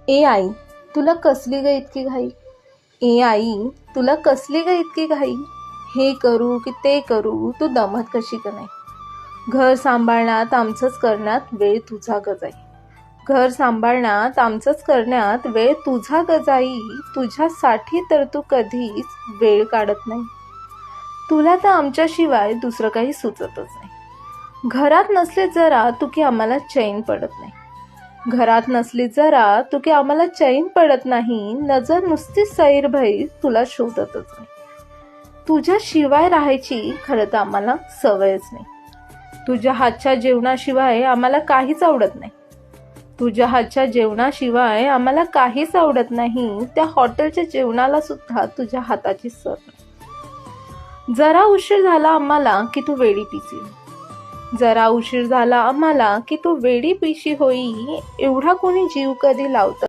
ए आई, तुला कसली ग इतकी घाई? ए आई, तुला कसली ग इतकी घाई? हे करू की ते करू, तू दमत कशी का नाही? घर सांभाळण्यात आमचंच करण्यात वेळ तुझा ग जाई. घर सांभाळण्यात आमचंच करण्यात वेळ तुझा ग जाई. तुझ्यासाठी तर तू कधीच वेळ काढत नाही. तुला तर आमच्याशिवाय दुसरं काही सुचतच नाही. घरात नसले जरा तू की आम्हाला चैन पडत नाही. घरात नसली जरा तू की आम्हाला चैन पडत नाही. नजर नुसती सैरभैर तुला शोधतच नाही. तुझ्याशिवाय राहायची खरं तर आम्हाला सवयच नाही. तुझ्या हातच्या जेवणाशिवाय आम्हाला काहीच आवडत नाही. तुझ्या हातच्या जेवणाशिवाय आम्हाला काहीच आवडत नाही. त्या हॉटेलच्या जेवणाला सुद्धा तुझ्या हाताची सर नाही. जरा उशीर झाला आम्हाला की तू वेडी पिशील. जरा उशीर झाला आम्हाला की तू वेडी पिशी होई. एवढा कोणी जीव कधी लावतं